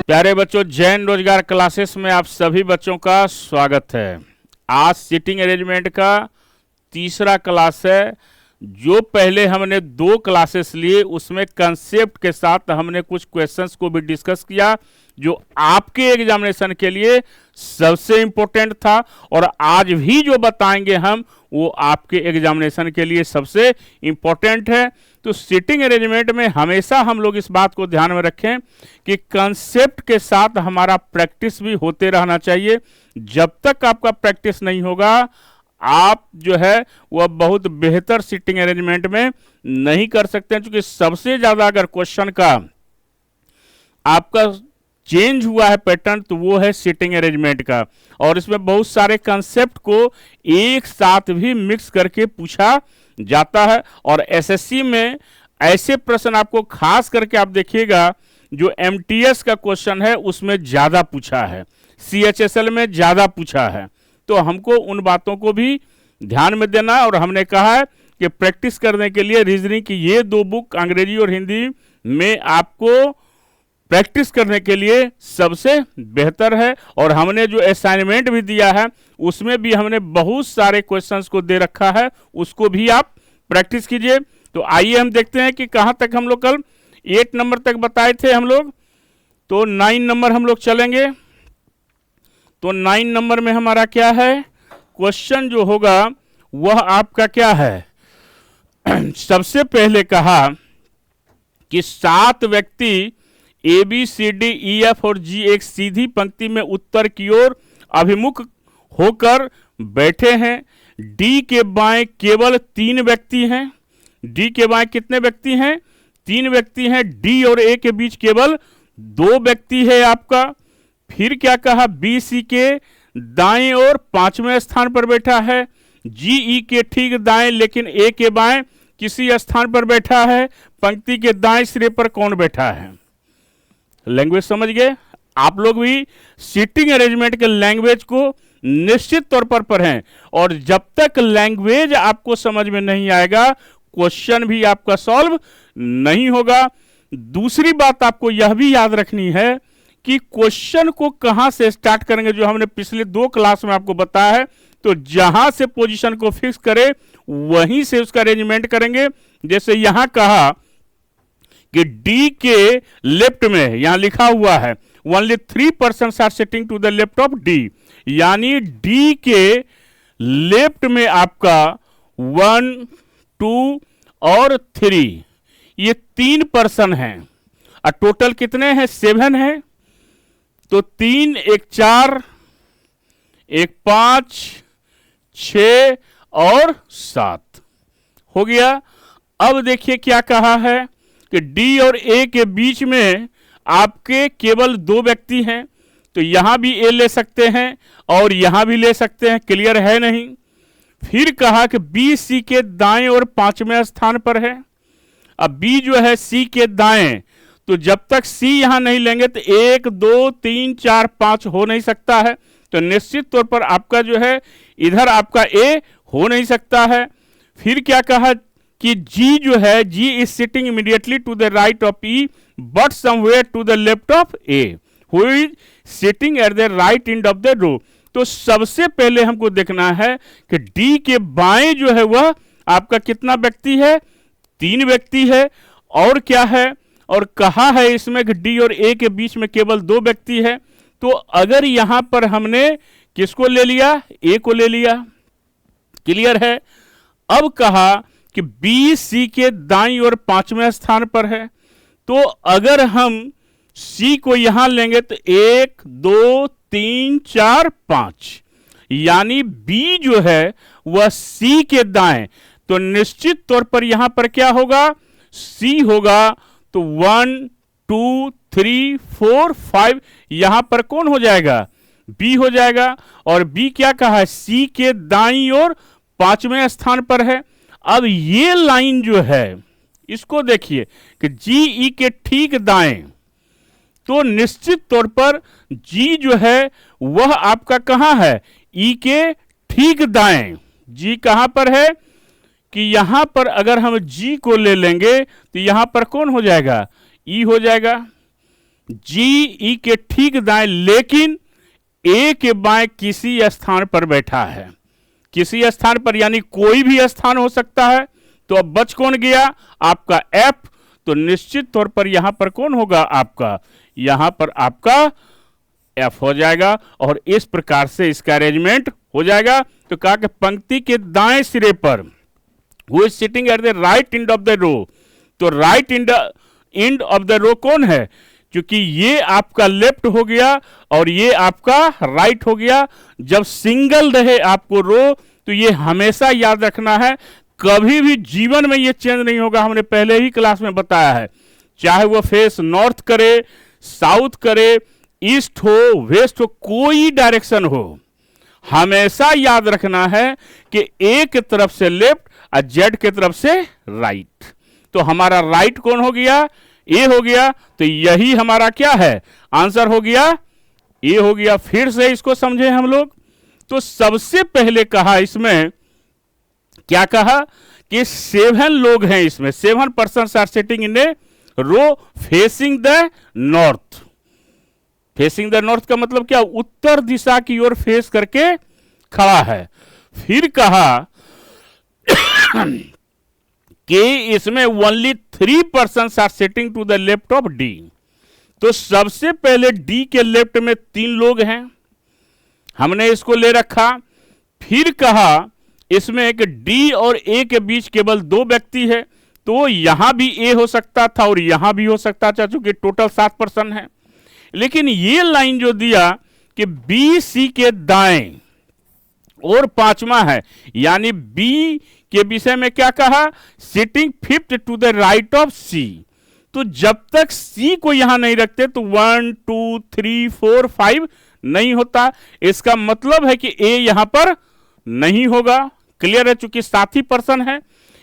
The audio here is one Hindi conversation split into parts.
प्यारे बच्चों, जैन रोजगार क्लासेस में आप सभी बच्चों का स्वागत है। आज सीटिंग अरेंजमेंट का तीसरा क्लास है। जो पहले हमने 2 क्लासेस लिए उसमें कंसेप्ट के साथ हमने कुछ क्वेश्चंस को भी डिस्कस किया जो आपके एग्जामिनेशन के लिए सबसे इम्पोर्टेंट था, और आज भी जो बताएंगे हम वो आपके एग्जामिनेशन के लिए सबसे इम्पोर्टेंट है। तो सीटिंग अरेंजमेंट में हमेशा हम लोग इस बात को ध्यान में रखें कि कंसेप्ट के साथ हमारा प्रैक्टिस भी होते रहना चाहिए। जब तक आपका प्रैक्टिस नहीं होगा आप जो है वह बहुत बेहतर सीटिंग अरेंजमेंट में नहीं कर सकते हैं, क्योंकि सबसे ज़्यादा अगर क्वेश्चन का आपका चेंज हुआ है पैटर्न तो वो है सीटिंग अरेंजमेंट का, और इसमें बहुत सारे कंसेप्ट को एक साथ भी मिक्स करके पूछा जाता है। और एसएससी में ऐसे प्रश्न आपको खास करके आप देखिएगा जो एमटीएस का क्वेश्चन है उसमें ज़्यादा पूछा है, सीएचएसएल में ज़्यादा पूछा है। तो हमको उन बातों को भी ध्यान में देना, और हमने कहा है कि प्रैक्टिस करने के लिए रीजनिंग की ये 2 बुक अंग्रेजी और हिंदी में आपको प्रैक्टिस करने के लिए सबसे बेहतर है। और हमने जो असाइनमेंट भी दिया है उसमें भी हमने बहुत सारे क्वेश्चंस को दे रखा है, उसको भी आप प्रैक्टिस कीजिए। तो आइए हम देखते हैं कि कहाँ तक हम लोग कल 8 नंबर तक बताए थे हम लोग, तो 9 नंबर हम लोग चलेंगे। तो 9 नंबर में हमारा क्या है क्वेश्चन जो होगा वह आपका क्या है। सबसे पहले कहा कि 7 व्यक्ति A B C D E F और जी एक सीधी पंक्ति में उत्तर की ओर अभिमुख होकर बैठे हैं। डी के बाएं केवल 3 व्यक्ति हैं। डी के बाएं कितने व्यक्ति हैं? 3 व्यक्ति हैं। डी और ए के बीच केवल 2 व्यक्ति है आपका। फिर क्या कहा, बी सी के दाएं और 5वें स्थान पर बैठा है। जी ई के ठीक दाएं लेकिन ए के बाएं किसी स्थान पर बैठा है। पंक्ति के दाएं सिरे पर कौन बैठा है? लैंग्वेज समझ गए आप लोग भी? सीटिंग अरेंजमेंट के लैंग्वेज को निश्चित तौर पर पढ़ें, और जब तक लैंग्वेज आपको समझ में नहीं आएगा क्वेश्चन भी आपका सॉल्व नहीं होगा। दूसरी बात आपको यह भी याद रखनी है कि क्वेश्चन को कहां से स्टार्ट करेंगे, जो हमने पिछले 2 क्लास में आपको बताया है। तो जहां से पोजीशन को फिक्स करें वहीं से उसका अरेंजमेंट करेंगे। जैसे यहां कहा कि डी के लेफ्ट में यहां लिखा हुआ है only 3% are sitting to the left of D, यानी डी के लेफ्ट में आपका 1, 2 और 3 ये 3% हैं, और टोटल कितने हैं? 7 हैं। तो 3, 1 4, 1 5, 6 और 7 हो गया। अब देखिए क्या कहा है कि डी और ए के बीच में आपके केवल 2 व्यक्ति हैं, तो यहां भी ए ले सकते हैं और यहां भी ले सकते हैं, क्लियर है नहीं? फिर कहा कि बी सी के दाएं और 5वें स्थान पर है। अब बी जो है सी के दाएं, तो जब तक सी यहां नहीं लेंगे तो 1 2 3 4 5 हो नहीं सकता है। तो निश्चित तौर पर आपका जो है इधर आपका ए हो नहीं सकता है। फिर क्या कहा कि जी जो है G is sitting immediately to the right of E but somewhere to the left of A who is sitting at the right end of the row. तो सबसे पहले हमको देखना है कि डी के बाएं जो है वह आपका कितना व्यक्ति है? 3 व्यक्ति है। और क्या है? और कहा है इसमें कि डी और ए के बीच में केवल 2 व्यक्ति है। तो अगर यहां पर हमने किसको ले लिया? ए को ले लिया, क्लियर है? अब कहा कि बी सी के दाईं और 5वें स्थान पर है, तो अगर हम सी को यहां लेंगे तो 1 2 3 4 5, यानी बी जो है वह सी के दाएं, तो निश्चित तौर पर यहां पर क्या होगा? सी होगा। तो 1 2 3 4 5 यहां पर कौन हो जाएगा? बी हो जाएगा। और बी क्या कहा है? सी के दाईं और 5वें स्थान पर है। अब ये लाइन जो है इसको देखिए कि जी ई के ठीक दाएं, तो निश्चित तौर पर जी जो है वह आपका कहां है? ई के ठीक दाएं। जी कहां पर है कि यहां पर अगर हम जी को ले लेंगे तो यहां पर कौन हो जाएगा? ई हो जाएगा। जी ई के ठीक दाएं, लेकिन ए के बाएं किसी स्थान पर बैठा है, किसी स्थान पर, यानी कोई भी स्थान हो सकता है। तो अब बच कौन गया? आपका एफ। तो निश्चित तौर पर यहां पर कौन होगा? आपका यहां पर आपका एफ हो जाएगा, और इस प्रकार से इसका अरेंजमेंट हो जाएगा। तो कहा कि पंक्ति के दाएं सिरे पर who is sitting at the right end of the row. तो right end of the row कौन है? क्योंकि ये आपका लेफ्ट हो गया और ये आपका राइट हो गया। जब सिंगल रहे आपको रो, तो ये हमेशा याद रखना है, कभी भी जीवन में ये चेंज नहीं होगा। हमने पहले ही क्लास में बताया है, चाहे वो फेस नॉर्थ करे, साउथ करे, ईस्ट हो, वेस्ट हो, कोई डायरेक्शन हो, हमेशा याद रखना है कि ए की तरफ से लेफ्ट और जेड की तरफ से राइट। तो हमारा राइट कौन हो गया? ए हो गया। तो यही हमारा क्या है? आंसर हो गया, ए हो गया। फिर से इसको समझे हम लोग। तो सबसे पहले कहा इसमें, क्या कहा कि 7 लोग हैं इसमें, 7 persons are sitting in a row facing the north. Facing the north का मतलब क्या? उत्तर दिशा की ओर फेस करके खड़ा है। फिर कहा कि इसमें only 3 persons are sitting to the left of D. तो सबसे पहले डी के लेफ्ट में 3 लोग हैं, हमने इसको ले रखा। फिर कहा इसमें एक डी और ए के बीच केवल 2 व्यक्ति है, तो यहां भी ए हो सकता था और यहां भी हो सकता था, चूंकि टोटल 7 पर्सन है। लेकिन ये लाइन जो दिया कि बी सी के दाएं और 5वां है, यानी बी के विषय में क्या कहा? Sitting 5th to the right of C. तो जब तक सी को यहां नहीं रखते तो 1 2 3 4 5 नहीं होता। इसका मतलब है कि ए यहां पर नहीं होगा। क्लियर है? चूंकि साथी पर्सन है,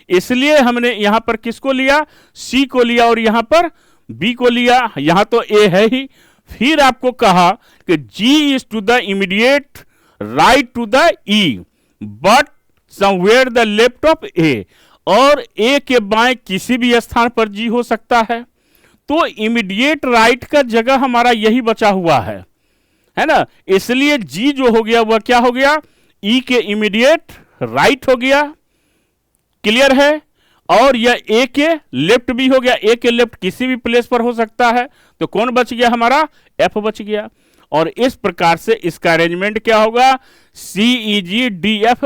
इसलिए हमने यहां पर किसको लिया? सी को लिया, और यहां पर बी को लिया। यहां तो ए है ही। फिर आपको कहा कि G is to the immediate right to the E, but somewhere the left of A. और ए के बाएं किसी भी स्थान पर जी हो सकता है। तो इमीडिएट राइट का जगह हमारा यही बचा हुआ है ना? इसलिए जी जो हो गया वह क्या हो गया? ई के इमीडिएट राइट हो गया। क्लियर है? और यह ए के लेफ्ट भी हो गया। ए के लेफ्ट किसी भी प्लेस पर हो सकता है। तो कौन बच गया? हमारा एफ बच गया। और इस प्रकार से इसका अरेंजमेंट क्या होगा? सी ई जी डी एफ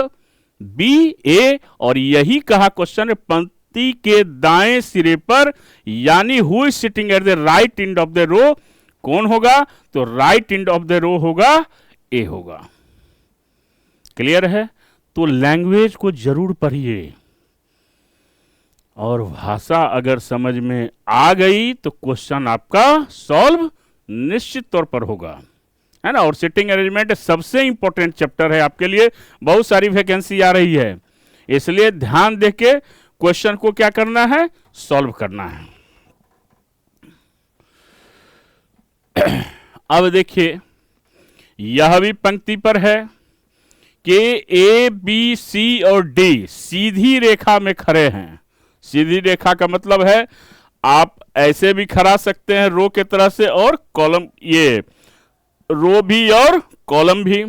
बी ए। और यही कहा क्वेश्चन, पंक्ति के दाएं सिरे पर, यानी who is sitting at the right end of the row, कौन होगा? तो right end of the row होगा, ए होगा। क्लियर है? तो लैंग्वेज को जरूर पढ़िए, और भाषा अगर समझ में आ गई तो क्वेश्चन आपका सॉल्व निश्चित तौर पर होगा, है ना? और सिटिंग अरेंजमेंट सबसे इंपॉर्टेंट चैप्टर है आपके लिए। बहुत सारी वैकेंसी आ रही है, इसलिए ध्यान देके क्वेश्चन को क्या करना है? सॉल्व करना है। अब देखिए, यह भी पंक्ति पर है कि ए बी सी और डी सीधी रेखा में खड़े हैं। सीधी रेखा का मतलब है आप ऐसे भी खड़ा सकते हैं रो के तरह से, और कॉलम, ये रो भी और कॉलम भी।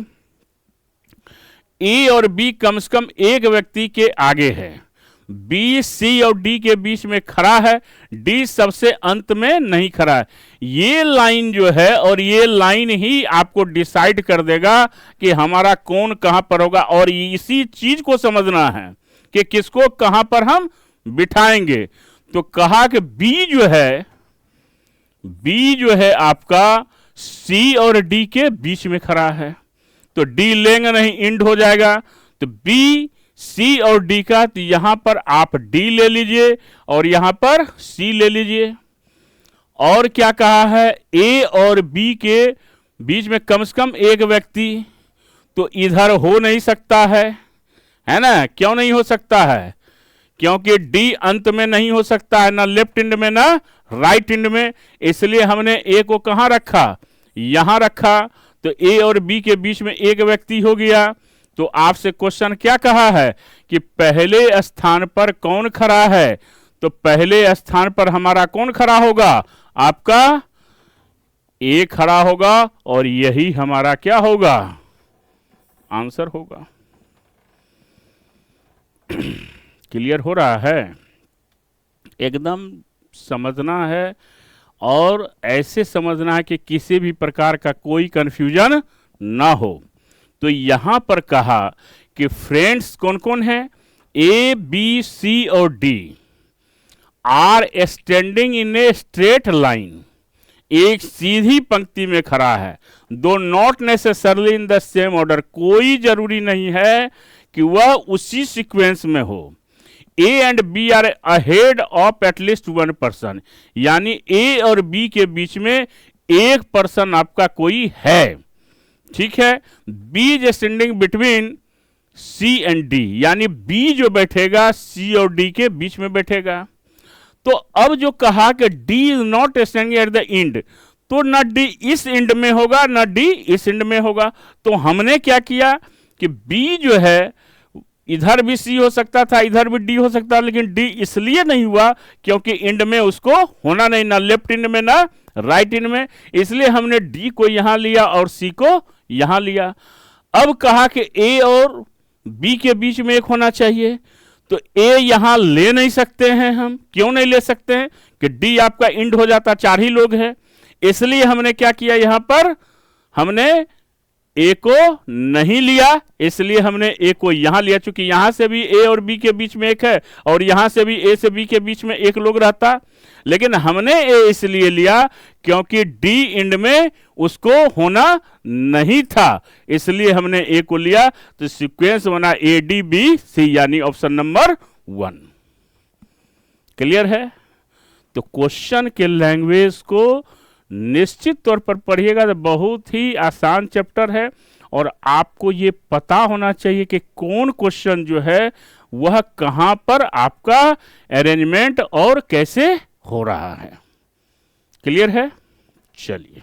ए और बी कम से कम एक व्यक्ति के आगे है, बी सी और डी के बीच में खड़ा है, डी सबसे अंत में नहीं खड़ा है। ये लाइन जो है, और ये लाइन ही आपको डिसाइड कर देगा कि हमारा कौन कहां पर होगा। और इसी चीज को समझना है कि किसको कहां पर हम बिठाएंगे। तो कहा कि बी जो है आपका सी और डी के बीच में खड़ा है, तो डी लेंगे नहीं, इंड हो जाएगा। तो बी सी और डी का, तो यहां पर आप डी ले लीजिए और यहां पर सी ले लीजिए। और क्या कहा है? ए और बी के बीच में कम से कम एक व्यक्ति तो इधर हो नहीं सकता है ना? क्यों नहीं हो सकता है? क्योंकि डी अंत में नहीं हो सकता है, ना लेफ्ट एंड में ना राइट एंड में। इसलिए हमने ए को कहां रखा? यहां रखा। तो ए और बी के बीच में एक व्यक्ति हो गया। तो आपसे क्वेश्चन क्या कहा है कि पहले स्थान पर कौन खड़ा है? तो पहले स्थान पर हमारा कौन खड़ा होगा? आपका ए खड़ा होगा और यही हमारा क्या होगा, आंसर होगा। क्लियर हो रहा है? एकदम समझना है और ऐसे समझना है कि किसी भी प्रकार का कोई कंफ्यूजन ना हो। तो यहां पर कहा कि फ्रेंड्स कौन कौन है, ए बी सी और D R standing in a straight line, एक सीधी पंक्ति में खड़ा है। दो not necessarily in the same order, कोई जरूरी नहीं है कि वह उसी सीक्वेंस में हो। A and B are ahead of at least one person, यानी ए और बी के बीच में एक पर्सन आपका कोई है। ठीक है। B is standing between C and D, यानी बी जो बैठेगा सी और डी के बीच में बैठेगा। तो अब जो कहा कि D is not standing at the end, तो ना डी इस एंड में होगा ना डी इस एंड में होगा। तो हमने क्या किया कि बी जो है इधर भी सी हो सकता था, इधर भी डी हो सकता था, लेकिन डी इसलिए नहीं हुआ क्योंकि एंड में उसको होना नहीं, ना लेफ्ट एंड में ना राइट एंड में, इसलिए हमने डी को यहां लिया और सी को यहां लिया। अब कहा कि ए और बी के बीच में एक होना चाहिए, तो ए यहां ले नहीं सकते हैं हम। क्यों नहीं ले सकते हैं कि डी आपका एंड हो जाता, चार ही लोग हैं, इसलिए हमने क्या किया, यहां पर हमने ए को नहीं लिया, इसलिए हमने ए को यहां लिया। चूंकि यहां से भी ए और बी के बीच में एक है और यहां से भी ए से बी के बीच में एक लोग रहता, लेकिन हमने ए इसलिए लिया क्योंकि डी एंड में उसको होना नहीं था, इसलिए हमने ए को लिया। तो सीक्वेंस बना ए डी बी सी, यानी ऑप्शन नंबर 1। क्लियर है? तो क्वेश्चन के लैंग्वेज को निश्चित तौर पर पढ़िएगा, तो बहुत ही आसान चैप्टर है और आपको ये पता होना चाहिए कि कौन क्वेश्चन जो है वह कहां पर आपका अरेंजमेंट और कैसे हो रहा है। क्लियर है? चलिए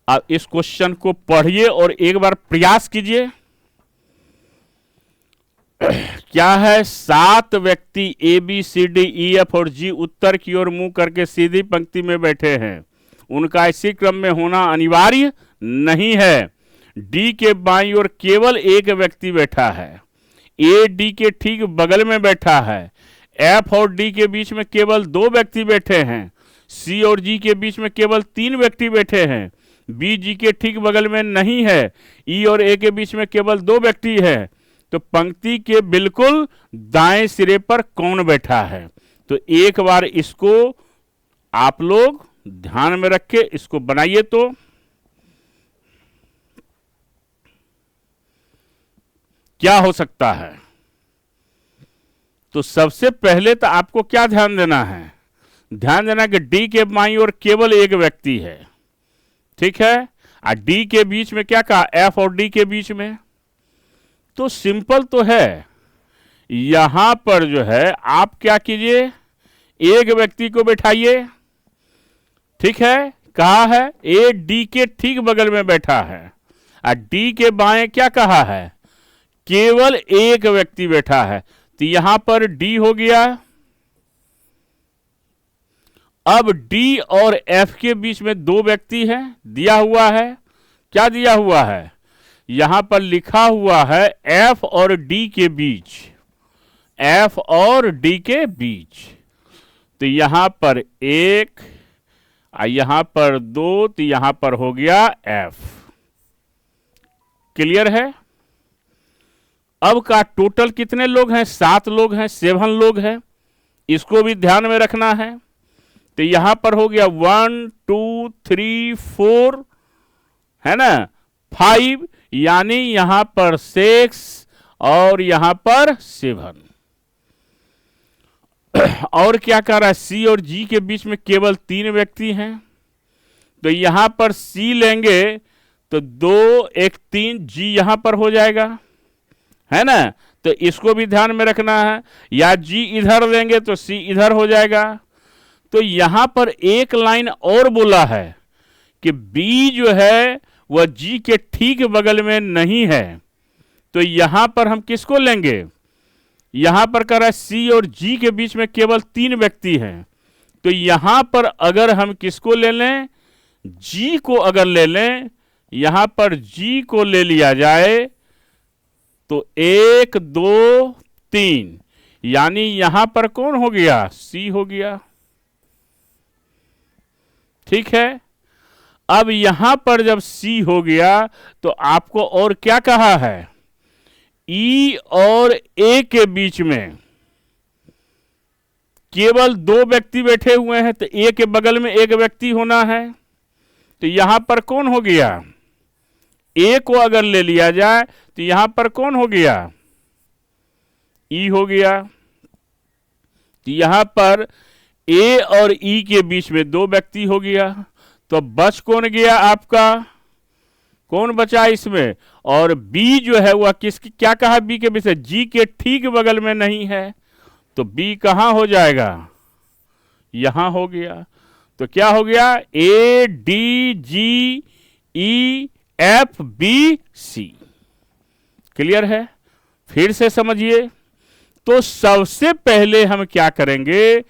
अब इस क्वेश्चन को पढ़िए और एक बार प्रयास कीजिए। क्या है, 7 व्यक्ति A B C D E F और जी उत्तर की ओर मुंह करके सीधी पंक्ति में बैठे हैं। उनका इसी क्रम में होना अनिवार्य नहीं है। डी के बाईं ओर केवल एक व्यक्ति बैठा है, ए डी के ठीक बगल में बैठा है, एफ और डी के बीच में केवल 2 व्यक्ति बैठे हैं, सी और जी के बीच में केवल 3 व्यक्ति बैठे हैं, बी जी के ठीक बगल में नहीं है, ई और ए के बीच में केवल 2 व्यक्ति है। तो पंक्ति के बिल्कुल दाएं सिरे पर कौन बैठा है? तो एक बार इसको आप लोग ध्यान में रख के इसको बनाइए। तो क्या हो सकता है? तो सबसे पहले तो आपको क्या ध्यान देना है? ध्यान देना कि डी के बाईं ओर केवल एक व्यक्ति है, ठीक है। और डी के बीच में क्या कहा, एफ और डी के बीच में। तो सिंपल तो है, यहां पर जो है आप क्या कीजिए, एक व्यक्ति को बैठाइए, ठीक है। कहा है ए डी के ठीक बगल में बैठा है और डी के बाएं क्या कहा है, केवल एक व्यक्ति बैठा है। तो यहां पर डी हो गया। अब डी और एफ के बीच में 2 व्यक्ति हैं, दिया हुआ है। क्या दिया हुआ है? यहां पर लिखा हुआ है एफ और डी के बीच, एफ और डी के बीच। तो यहां पर 1 और यहां पर 2, तो यहां पर हो गया एफ। क्लियर है? अब का टोटल कितने लोग हैं? 7 लोग हैं, 7 लोग हैं, इसको भी ध्यान में रखना है। तो यहां पर हो गया 1 2 3 4, है ना, 5, यानी यहां पर 6 और यहां पर 7। और क्या कर रहा है, सी और जी के बीच में केवल 3 व्यक्ति हैं। तो यहां पर सी लेंगे तो 2 1 3, जी यहां पर हो जाएगा, है ना। तो इसको भी ध्यान में रखना है, या जी इधर लेंगे तो सी इधर हो जाएगा। तो यहां पर एक लाइन और बोला है कि बी जो है वह जी के ठीक बगल में नहीं है। तो यहां पर हम किसको लेंगे, यहां पर कह रहा है सी और जी के बीच में केवल 3 व्यक्ति हैं, तो यहां पर अगर हम किसको ले लें, जी को अगर ले लें, यहां पर जी को ले लिया जाए तो 1 2 3, यानी यहां पर कौन हो गया, सी हो गया। ठीक है, अब यहां पर जब सी हो गया तो आपको और क्या कहा है, ई और ए के बीच में केवल 2 व्यक्ति बैठे हुए हैं, तो ए के बगल में एक व्यक्ति होना है, तो यहां पर कौन हो गया, ए को अगर ले लिया जाए तो यहां पर कौन हो गया, ई हो गया। तो यहां पर ए और ई के बीच में 2 व्यक्ति हो गया, तो बच कौन गया आपका, कौन बचा इसमें, और बी जो है वह किसकी, क्या कहा बी के बीच, जी के ठीक बगल में नहीं है, तो बी कहां हो जाएगा, यहां हो गया। तो क्या हो गया, A D G E F B C. Clear है, फिर से समझिए। तो सबसे पहले हम क्या करेंगे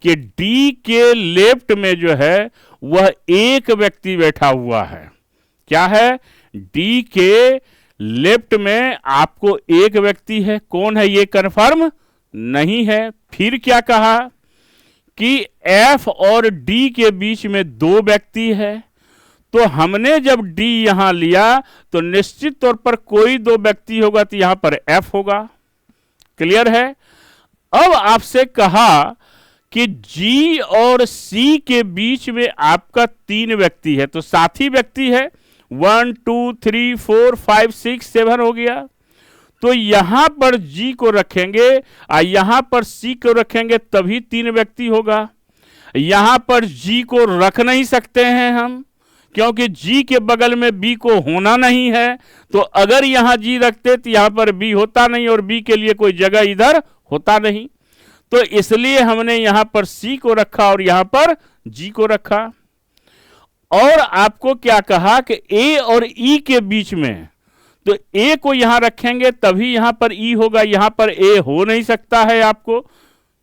कि डी के लेफ्ट में जो है वह एक व्यक्ति बैठा हुआ है, क्या है, डी के लेफ्ट में आपको एक व्यक्ति है, कौन है ये कंफर्म नहीं है। फिर क्या कहा कि एफ और डी के बीच में 2 व्यक्ति है, तो हमने जब डी यहां लिया तो निश्चित तौर पर कोई 2 व्यक्ति होगा, तो यहां पर एफ होगा। क्लियर है। अब आपसे कहा कि जी और सी के बीच में आपका 3 व्यक्ति है, तो साथी व्यक्ति है, 1 2 3 4 5 6 7 हो गया। तो यहां पर जी को रखेंगे और यहां पर सी को रखेंगे, तभी 3 व्यक्ति होगा। यहां पर जी को रख नहीं सकते हैं हम, क्योंकि जी के बगल में बी को होना नहीं है, तो अगर यहां जी रखते तो यहां पर बी होता नहीं और बी के लिए कोई जगह इधर होता नहीं, तो इसलिए हमने यहां पर सी को रखा और यहां पर जी को रखा। और आपको क्या कहा कि ए और ई के बीच में, तो ए को यहां रखेंगे तभी यहां पर ई होगा, यहां पर ए हो नहीं सकता है आपको।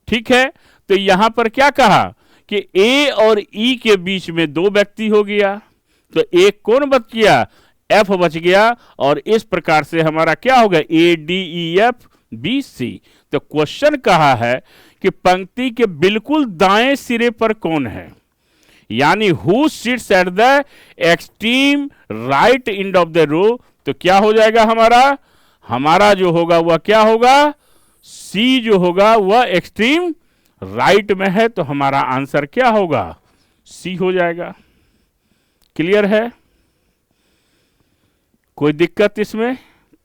ठीक है, तो यहां पर क्या कहा कि ए और ई के बीच में 2 व्यक्ति हो गया, तो एक कौन बच गया, एफ बच गया। और इस प्रकार से हमारा क्या होगा, A D E F B C. तो क्वेश्चन कहा है कि पंक्ति के बिल्कुल दाएं सिरे पर कौन है, यानी who sits at the extreme right end of the row. तो क्या हो जाएगा हमारा जो होगा वह क्या होगा, सी जो होगा वह एक्सट्रीम राइट में है, तो हमारा आंसर क्या होगा, सी हो जाएगा। क्लियर है, कोई दिक्कत इसमें।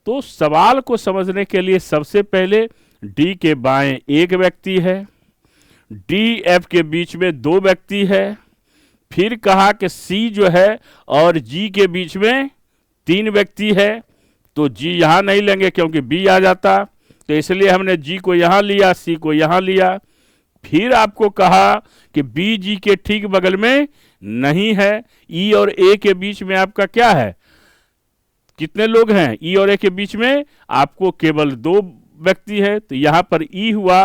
तो सवाल को समझने के लिए सबसे पहले डी के बाएं एक व्यक्ति है, डी एफ के बीच में 2 व्यक्ति है, फिर कहा कि सी जो है और जी के बीच में 3 व्यक्ति है, तो जी यहां नहीं लेंगे क्योंकि बी आ जाता, तो इसलिए हमने जी को यहां लिया, सी को यहां लिया। फिर आपको कहा कि बी जी के ठीक बगल में नहीं है, ई और ए के बीच में आपका क्या है, कितने लोग हैं, ई और ए के बीच में आपको केवल 2 व्यक्ति है, तो यहां पर ई हुआ,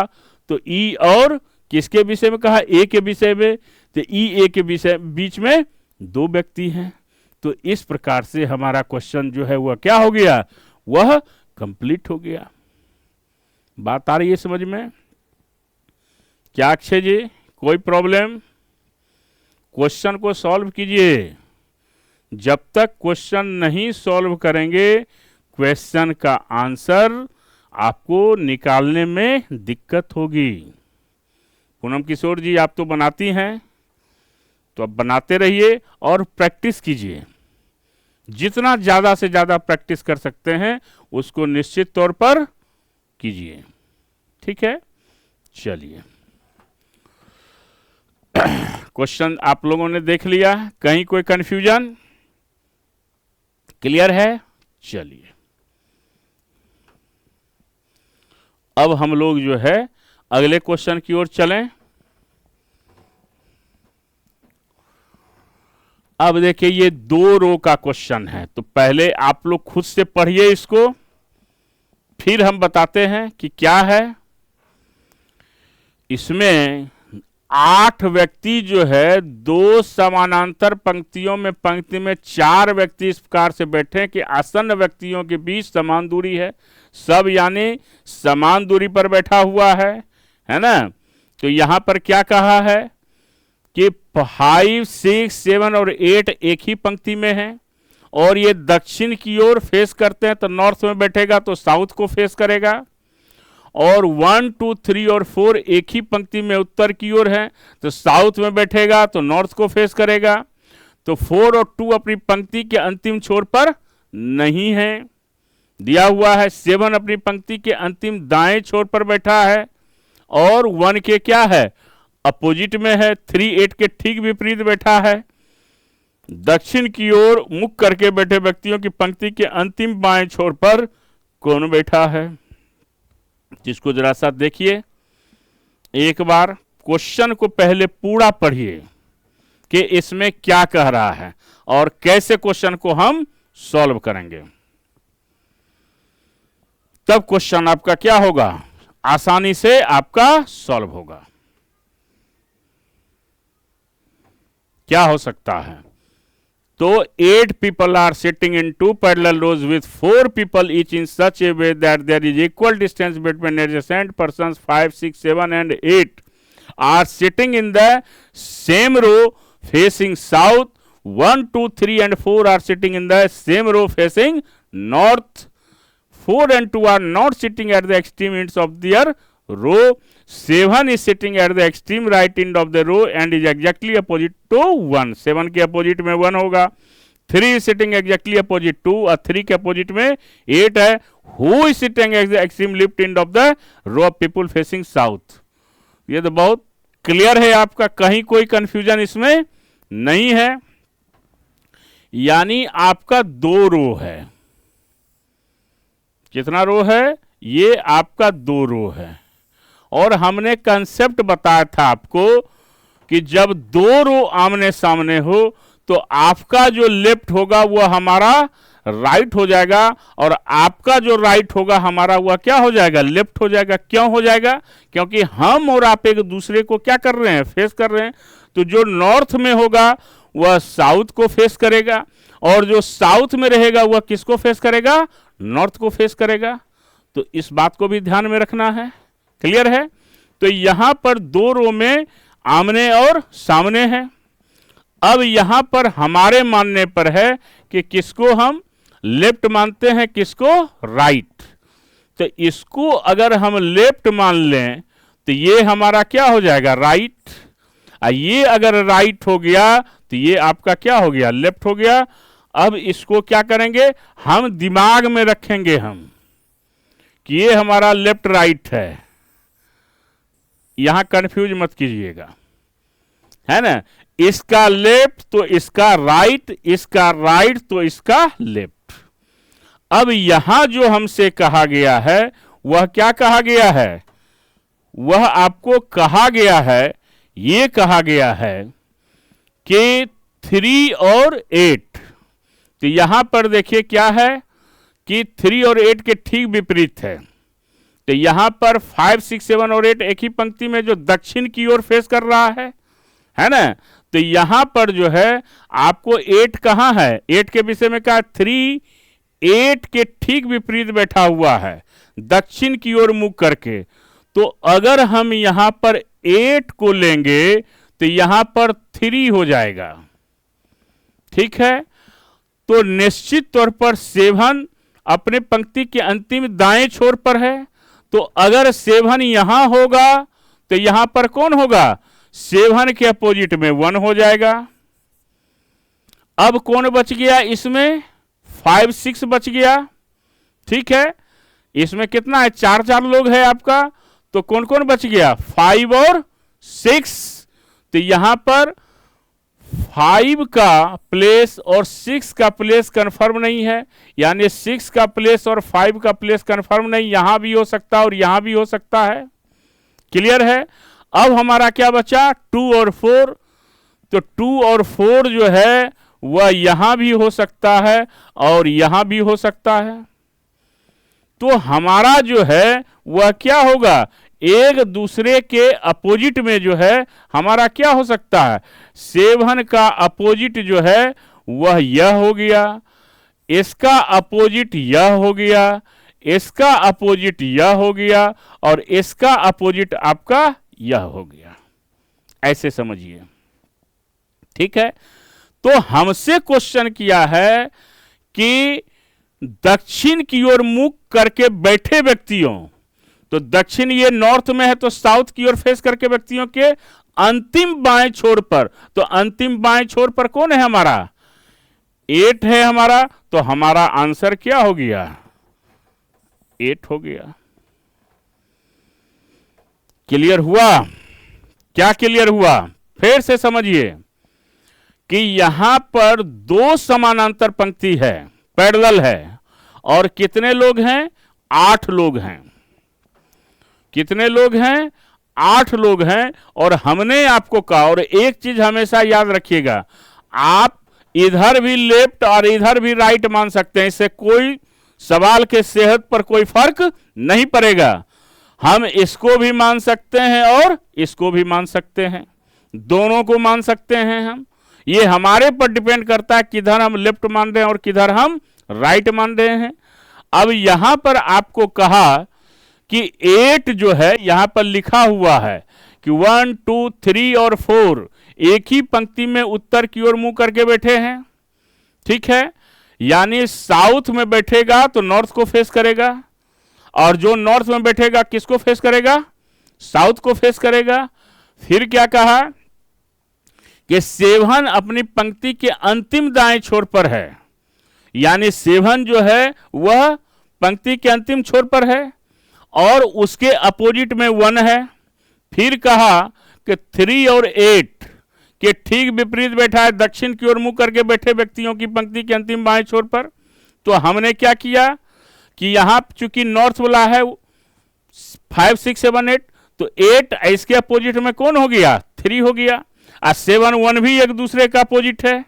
तो ई और किसके विषय में कहा, ए के विषय में, तो ई ए के विषय बीच में 2 व्यक्ति हैं। तो इस प्रकार से हमारा क्वेश्चन जो है वह क्या हो गया, वह कंप्लीट हो गया। बात आ रही है समझ में, क्या अक्षय जी, कोई प्रॉब्लम? क्वेश्चन को सॉल्व कीजिए, जब तक क्वेश्चन नहीं सॉल्व करेंगे क्वेश्चन का आंसर आपको निकालने में दिक्कत होगी। पूनम किशोर जी, आप तो बनाती हैं, तो अब बनाते रहिए और प्रैक्टिस कीजिए। जितना ज़्यादा से ज़्यादा प्रैक्टिस कर सकते हैं उसको निश्चित तौर पर कीजिए। ठीक है, चलिए क्वेश्चन आप लोगों ने देख लिया, कहीं कोई कंफ्यूजन? क्लियर है? चलिए अब हम लोग जो है अगले क्वेश्चन की ओर चलें। अब देखिए ये 2 रो का क्वेश्चन है, तो पहले आप लोग खुद से पढ़िए इसको, फिर हम बताते हैं कि क्या है। इसमें 8 व्यक्ति जो है 2 समानांतर पंक्तियों में, पंक्ति में 4 व्यक्ति इस प्रकार से बैठे कि आसन्न व्यक्तियों के बीच समान दूरी है, सब यानी समान दूरी पर बैठा हुआ है ना। तो यहां पर क्या कहा है कि 5, 6, 7 और 8 एक ही पंक्ति में है, और ये दक्षिण की ओर फेस करते हैं, तो नॉर्थ में बैठेगा तो साउथ को फेस करेगा, और 1, 2, 3 और 4 एक ही पंक्ति में उत्तर की ओर है, तो साउथ में बैठेगा तो नॉर्थ को फेस करेगा। तो 4 और 2 अपनी पंक्ति के अंतिम छोर पर नहीं है, दिया हुआ है। 7 अपनी पंक्ति के अंतिम दाएं छोर पर बैठा है, और 1 के क्या है, अपोजिट में है। 3, 8 के ठीक विपरीत बैठा है। दक्षिण की ओर मुख करके बैठे व्यक्तियों की पंक्ति के अंतिम बाएं छोर पर कौन बैठा है, जिसको जरा सा देखिए एक बार। क्वेश्चन को पहले पूरा पढ़िए कि इसमें क्या कह रहा है और कैसे क्वेश्चन को हम सॉल्व करेंगे, तब क्वेश्चन आपका क्या होगा, आसानी से आपका सॉल्व होगा। क्या हो सकता है, तो 8 people are sitting in 2 parallel rows with 4 people each in such a way that there is equal distance between adjacent persons. 5, 6, 7 and 8 are sitting in the same row facing south. 1, 2, 3 and 4 are sitting in the same row facing north. 4 and 2 are not sitting at the extreme ends of their row. 7 is sitting at the extreme right end of the row and is exactly opposite to 1. 7 के अपोजिट में 1 होगा। 3 is sitting exactly opposite to, और 3 के अपोजिट में 8 है। Who is sitting at the extreme left end of the row of people facing south? ये तो बहुत क्लियर है आपका, कहीं कोई कंफ्यूजन इसमें नहीं है। यानी आपका 2 रो है। कितना रो है, ये आपका 2 रो है। और हमने कंसेप्ट बताया था आपको कि जब 2 रो आमने सामने हो तो आपका जो लेफ्ट होगा वह हमारा राइट हो जाएगा, और आपका जो राइट होगा हमारा वह क्या हो जाएगा, लेफ्ट हो जाएगा। क्यों हो जाएगा, क्योंकि हम और आप एक दूसरे को क्या कर रहे हैं, फेस कर रहे हैं। तो जो नॉर्थ में होगा वह साउथ को फेस करेगा, और जो साउथ में रहेगा वह किसको फेस करेगा, नॉर्थ को फेस करेगा। तो इस बात को भी ध्यान में रखना है। क्लियर है। तो यहां पर 2 रो में आमने और सामने है। अब यहां पर हमारे मानने पर है कि किसको हम लेफ्ट मानते हैं, किसको राइट। तो इसको अगर हम लेफ्ट मान लें तो ये हमारा क्या हो जाएगा, राइट। ये अगर राइट हो गया तो ये आपका क्या हो गया, लेफ्ट हो गया। अब इसको क्या करेंगे, हम दिमाग में रखेंगे हम कि ये हमारा लेफ्ट राइट है। यहां कंफ्यूज मत कीजिएगा, है ना। इसका लेफ्ट तो इसका राइट, इसका राइट तो इसका लेफ्ट। अब यहां जो हमसे कहा गया है वह क्या कहा गया है, वह आपको कहा गया है, ये कहा गया है कि 3 और 8। तो यहां पर देखिए क्या है कि 3 और 8 के ठीक विपरीत है। तो यहां पर 5, 6, 7 और 8 एक ही पंक्ति में जो दक्षिण की ओर फेस कर रहा है ना। तो यहां पर जो है आपको 8 कहां है, 8 के विषय में कहा 3 8 के ठीक विपरीत बैठा हुआ है, दक्षिण की ओर मुख करके। तो अगर हम यहां पर 8 को लेंगे तो यहां पर 3 हो जाएगा। ठीक है। तो निश्चित तौर पर 7 अपने पंक्ति के अंतिम दाएं छोर पर है। तो अगर 7 यहां होगा तो यहां पर कौन होगा, 7 के अपोजिट में 1 हो जाएगा। अब कौन बच गया इसमें, 5, 6 बच गया। ठीक है। इसमें कितना है, 4 लोग है आपका। तो कौन कौन बच गया, 5 और 6। तो यहां पर 5 का प्लेस और 6 का प्लेस कंफर्म नहीं है, यानी 6 का प्लेस और 5 का प्लेस कंफर्म नहीं। यहां भी हो सकता है और यहां भी हो सकता है। क्लियर है। अब हमारा क्या बचा, 2 और 4। तो 2 और 4 जो है वह यहां भी हो सकता है और यहां भी हो सकता है। तो हमारा जो है वह क्या होगा, एक दूसरे के अपोजिट में जो है हमारा क्या हो सकता है, 7 का अपोजिट जो है वह यह हो गया, इसका अपोजिट यह हो गया, इसका अपोजिट यह हो गया और इसका अपोजिट आपका यह हो गया। ऐसे समझिए, ठीक है। तो हमसे क्वेश्चन किया है कि दक्षिण की ओर मुख करके बैठे व्यक्तियों, तो दक्षिण ये नॉर्थ में है, तो साउथ की ओर फेस करके व्यक्तियों के अंतिम बाएं छोर पर, तो अंतिम बाएं छोर पर कौन है हमारा, 8 है हमारा, तो हमारा आंसर क्या हो गया, 8 हो गया। क्लियर हुआ? क्या क्लियर हुआ? फिर से समझिए कि यहां पर 2 समानांतर पंक्ति है, पैरेलल है, और कितने लोग हैं, 8 लोग हैं। कितने लोग हैं, 8 लोग हैं। और हमने आपको कहा, और एक चीज हमेशा याद रखिएगा, आप इधर भी लेफ्ट और इधर भी राइट मान सकते हैं, इससे कोई सवाल के सेहत पर कोई फर्क नहीं पड़ेगा। हम इसको भी मान सकते हैं और इसको भी मान सकते हैं, दोनों को मान सकते हैं हम। ये हमारे पर डिपेंड करता है किधर हम लेफ्ट मान रहे हैं और किधर हम राइट मान रहे हैं। अब यहां पर आपको कहा कि 8 जो है यहां पर लिखा हुआ है कि 1 2 3 और 4 एक ही पंक्ति में उत्तर की ओर मुंह करके बैठे हैं, ठीक है। यानी साउथ में बैठेगा तो नॉर्थ को फेस करेगा, और जो नॉर्थ में बैठेगा किसको फेस करेगा, साउथ को फेस करेगा। फिर क्या कहा कि 7 अपनी पंक्ति के अंतिम दाएं छोर पर है, यानी 7 जो है वह पंक्ति के अंतिम छोर पर है और उसके अपोजिट में 1 है। फिर कहा कि 3 और 8 के ठीक विपरीत बैठा है, दक्षिण की ओर मुंह करके बैठे व्यक्तियों की पंक्ति के अंतिम बाएं छोर पर। तो हमने क्या किया कि यहां चूंकि नॉर्थ वाला है 5 6 7 8, तो 8 इसके अपोजिट में कौन हो गया, 3 हो गया, और 7 1 भी एक दूसरे का अपोजिट है,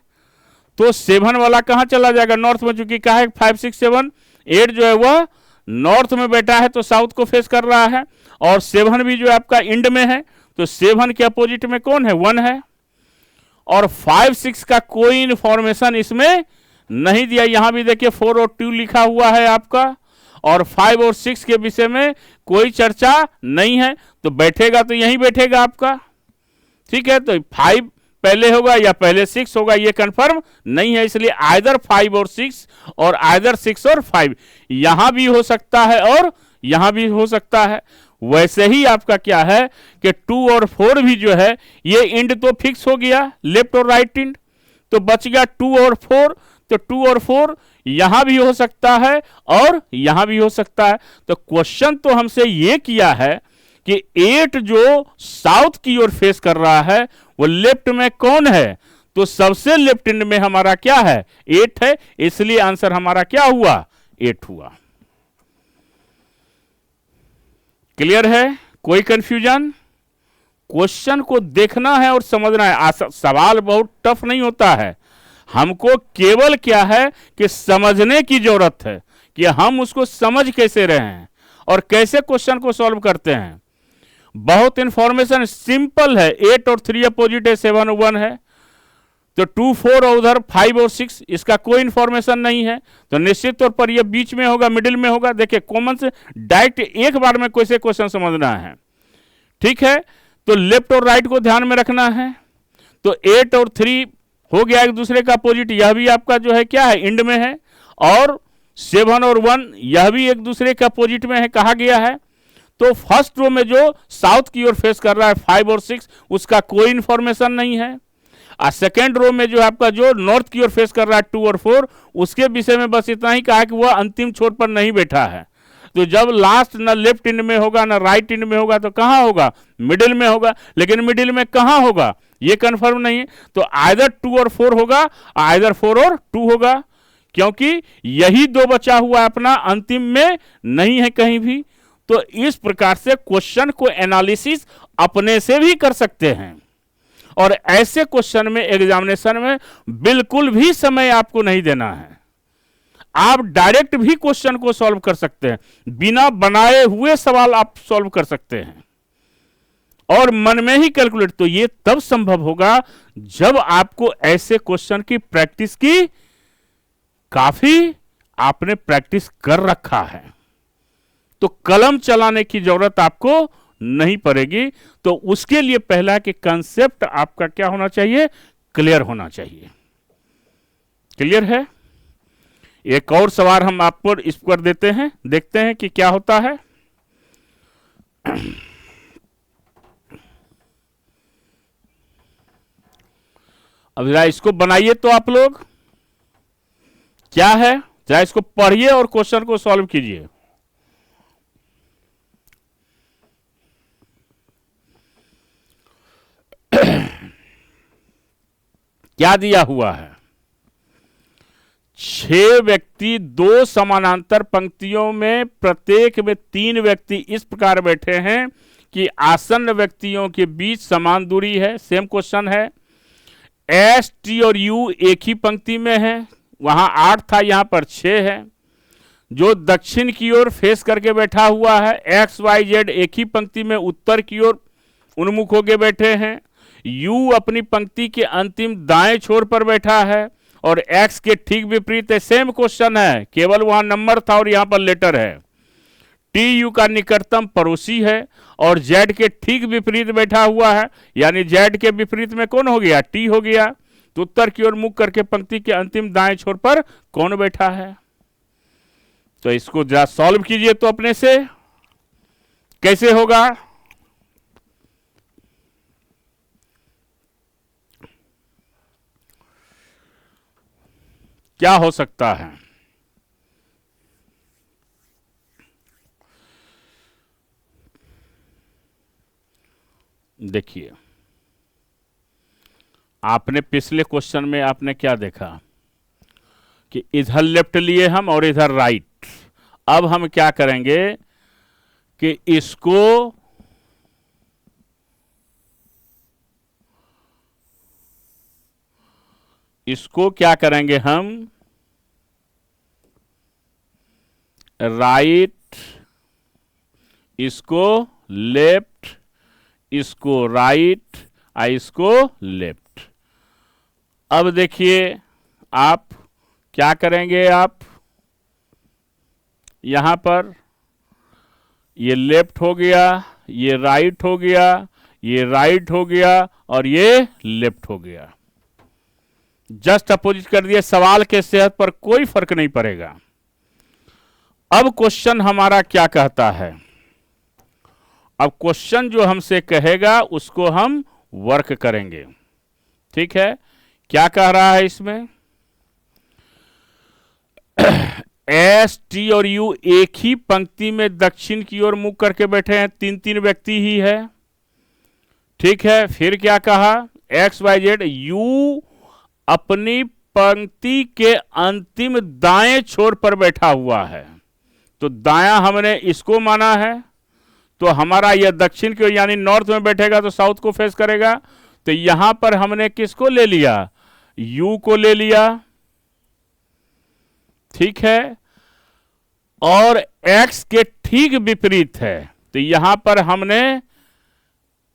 तो 7 वाला कहां चला जाएगा, नॉर्थ में। चूंकि कहा है 5 6 7 8 जो है वह नॉर्थ में बैठा है तो साउथ को फेस कर रहा है, और 7 भी जो है आपका इंड में है, तो 7 के अपोजिट में कौन है, 1 है। और 5 6 का कोई इंफॉर्मेशन इसमें नहीं दिया। यहां भी देखिए 4 और 2 लिखा हुआ है आपका, और 5 और 6 के विषय में कोई चर्चा नहीं है, तो बैठेगा तो यहीं बैठेगा आपका, ठीक है। तो 5 पहले होगा या पहले 6 होगा ये कंफर्म नहीं है, इसलिए आइदर 5 और 6 और आइदर 6 और 5 यहां भी हो सकता है और यहां भी हो सकता है। वैसे ही आपका क्या है कि 2 और 4 भी जो है ये इंड तो फिक्स हो गया, लेफ्ट और राइट इंड, तो बच गया 2 और 4, तो 2 और 4 यहां भी हो सकता है और यहां भी हो सकता है। तो क्वेश्चन तो हमसे ये किया है कि 8 जो साउथ की ओर फेस कर रहा है वो लेफ्ट में कौन है, तो सबसे लेफ्ट इंड में हमारा क्या है, 8 है, इसलिए आंसर हमारा क्या हुआ, 8 हुआ। क्लियर है? कोई कंफ्यूजन? क्वेश्चन को देखना है और समझना है। सवाल बहुत टफ नहीं होता है, हमको केवल क्या है कि समझने की जरूरत है कि हम उसको समझ कैसे रहे हैं और कैसे क्वेश्चन को सॉल्व करते हैं। बहुत इंफॉर्मेशन सिंपल है, 8 और 3 अपोजिट है, 7 और 1 है, तो 2 4 और उधर 5 और 6 इसका कोई इंफॉर्मेशन नहीं है, तो निश्चित तौर पर ये बीच में होगा, मिडिल में होगा। देखिए कॉमन से डायरेक्ट एक बार में कैसे क्वेश्चन समझना है, ठीक है। तो लेफ्ट और राइट को ध्यान में रखना है। तो 8 और 3 हो गया एक दूसरे का अपोजिट, यह भी आपका जो है क्या है, इंड में है, और 7 और 1 यह भी एक दूसरे के अपोजिट में है, कहा गया है। तो फर्स्ट रो में जो साउथ की ओर फेस कर रहा है 5 और 6 उसका कोई इंफॉर्मेशन नहीं है, और सेकेंड रो में जो आपका जो नॉर्थ की ओर फेस कर रहा है 2 और 4 उसके विषय में बस इतना ही कहा कि वह अंतिम छोर पर नहीं बैठा है। तो जब लास्ट ना लेफ्ट इंड में होगा ना राइट इंड में होगा तो कहां होगा, मिडिल में होगा, लेकिन मिडिल में कहां होगा ये कंफर्म नहीं है। तो आइदर 2 और 4 होगा, आइदर 4 और 2 होगा, क्योंकि यही 2 बचा हुआ अपना, अंतिम में नहीं है कहीं भी। तो इस प्रकार से क्वेश्चन को एनालिसिस अपने से भी कर सकते हैं, और ऐसे क्वेश्चन में एग्जामिनेशन में बिल्कुल भी समय आपको नहीं देना है। आप डायरेक्ट भी क्वेश्चन को सॉल्व कर सकते हैं, बिना बनाए हुए सवाल आप सॉल्व कर सकते हैं और मन में ही कैलकुलेट। तो ये तब संभव होगा जब आपको ऐसे क्वेश्चन की प्रैक्टिस की काफी आपने प्रैक्टिस कर रखा है, तो कलम चलाने की जरूरत आपको नहीं पड़ेगी। तो उसके लिए पहला कि कंसेप्ट आपका क्या होना चाहिए, क्लियर होना चाहिए। क्लियर है? एक और सवाल हम आपको इस पर देते हैं, देखते हैं कि क्या होता है। अब जरा इसको बनाइए तो आप लोग, क्या है जरा इसको पढ़िए और क्वेश्चन को सॉल्व कीजिए। क्या दिया हुआ है? 6 व्यक्ति 2 समानांतर पंक्तियों में, प्रत्येक में 3 व्यक्ति इस प्रकार बैठे हैं कि आसन्न व्यक्तियों के बीच समान दूरी है। सेम क्वेश्चन है। एस, टी और यू एक ही पंक्ति में है, वहां 8 था, यहां पर 6 है। जो दक्षिण की ओर फेस करके बैठा हुआ है, एक्स वाई जेड एक ही पंक्ति में उत्तर की ओर उन्मुख होके बैठे हैं। यू अपनी पंक्ति के अंतिम दाएं छोर पर बैठा है और एक्स के ठीक विपरीत है। सेम क्वेश्चन है, केवल वहां नंबर था और यहां पर लेटर है। टी यू का निकटतम पड़ोसी है और जेड के ठीक विपरीत बैठा हुआ है, यानी जेड के विपरीत में कौन हो गया, टी हो गया। तो उत्तर की ओर मुख करके पंक्ति के अंतिम दाएं छोर पर कौन बैठा है। तो इसको जरा सॉल्व कीजिए तो अपने से कैसे होगा। क्या हो सकता है? देखिए, आपने पिछले क्वेश्चन में आपने क्या देखा कि इधर लेफ्ट लिए हम और इधर राइट। अब हम क्या करेंगे कि इसको क्या करेंगे हम, राइट, इसको लेफ्ट, इसको राइट, इसको लेफ्ट। अब देखिए आप क्या करेंगे, आप यहां पर ये लेफ्ट हो गया, ये राइट हो गया, ये राइट हो गया और ये लेफ्ट हो गया। जस्ट अपोजिट कर दिए, सवाल के सेहत पर कोई फर्क नहीं पड़ेगा। अब क्वेश्चन हमारा क्या कहता है, अब क्वेश्चन जो हमसे कहेगा उसको हम वर्क करेंगे। ठीक है, क्या कह रहा है इसमें, एस, टी और यू एक ही पंक्ति में दक्षिण की ओर मुख करके बैठे हैं, 3 व्यक्ति ही है। ठीक है, फिर क्या कहा, एक्स वाई जेड, यू अपनी पंक्ति के अंतिम दाएं छोर पर बैठा हुआ है। तो दायां हमने इसको माना है, तो हमारा यह दक्षिण की ओर यानी नॉर्थ में बैठेगा तो साउथ को फेस करेगा। तो यहां पर हमने किसको ले लिया, यू को ले लिया। ठीक है, और एक्स के ठीक विपरीत है, तो यहां पर हमने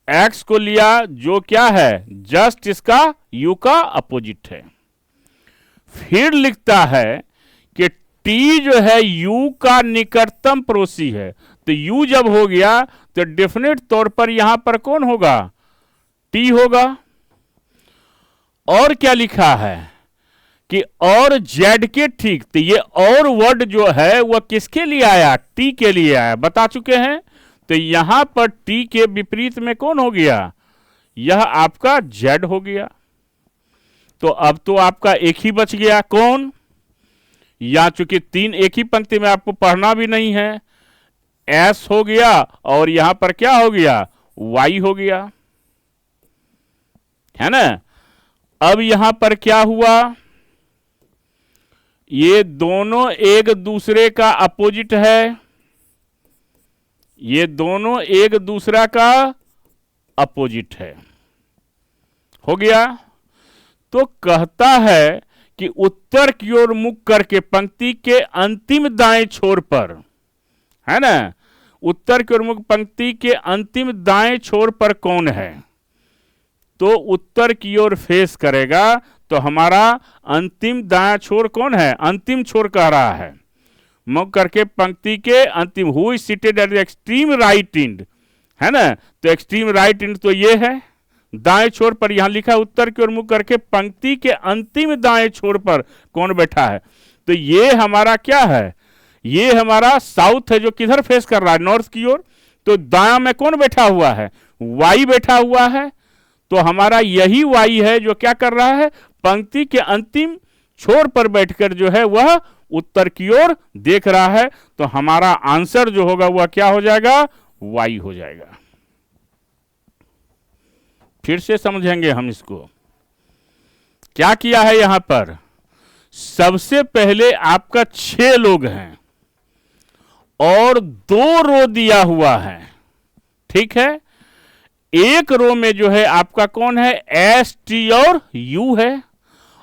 एक्स को लिया जो क्या है, जस्ट इसका यू का अपोजिट है। फिर लिखता है कि टी जो है यू का निकटतम पड़ोसी है। तो यू जब हो गया तो डेफिनेट तौर पर यहां पर कौन होगा, टी होगा। और क्या लिखा है कि और जेड के ठीक, तो ये और वर्ड जो है वह किसके लिए आया, टी के लिए आया, बता चुके हैं। तो यहां पर टी के विपरीत में कौन हो गया, यह आपका जेड हो गया। तो अब तो आपका एक ही बच गया, कौन, या चूंकि 3 एक ही पंक्ति में आपको पढ़ना भी नहीं है, एस हो गया और यहां पर क्या हो गया, वाई हो गया, है ना। अब यहां पर क्या हुआ, ये दोनों एक दूसरे का अपोजिट है, ये दोनों एक दूसरा का अपोजिट है, हो गया। तो कहता है कि उत्तर की ओर मुख करके पंक्ति के अंतिम दाएं छोर पर, है ना, उत्तर की ओर मुख पंक्ति के अंतिम दाएं छोर पर कौन है? तो उत्तर की ओर फेस करेगा तो हमारा अंतिम दायां छोर कौन है? अंतिम छोर कह रहा है। मुख करके पंक्ति के अंतिम, who is seated at the extreme right and, है ना, तो एक्सट्रीम राइट एंड तो ये है दाएं छोर पर, यहां लिखा है उत्तर की ओर मुख करके पंक्ति के अंतिम दाएं छोर पर कौन बैठा है? तो ये हमारा क्या है? ये हमारा साउथ है जो किधर फेस कर रहा है? नॉर्थ की ओर। तो दायां में कौन बैठा हुआ है? वाई बैठा हुआ है। तो हमारा यही वाई है जो क्या कर रहा है? पंक्ति के अंतिम छोर पर बैठकर जो है वह उत्तर की ओर देख रहा है। तो हमारा आंसर जो होगा वह क्या हो जाएगा? वाई हो जाएगा। फिर से समझेंगे हम इसको। क्या किया है यहां पर? सबसे पहले आपका 6 लोग हैं और 2 रो दिया हुआ है, ठीक है। एक रो में जो है आपका कौन है? एस टी और यू है,